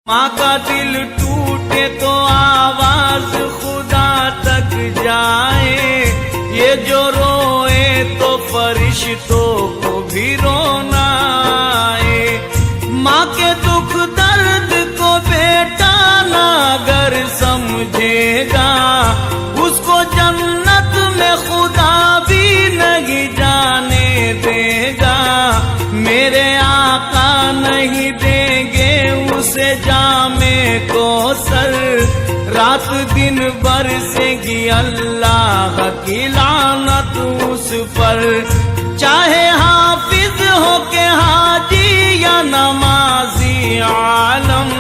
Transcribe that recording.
माँ का दिल टूटे तो आवाज खुदा तक जाए, ये जो रोए तो फरिश्तों को भी रोना आए। माँ के दुख दर्द को बेटा ना अगर समझेगा, उसको जन्नत में खुदा भी नहीं जाने देगा। मेरे आका नहीं देंगे उसे जामे को सर, रात दिन बरसेगी अल्लाह की लानत उस पर। चाहे हाफिज हो के हाजी या नमाजी आलम,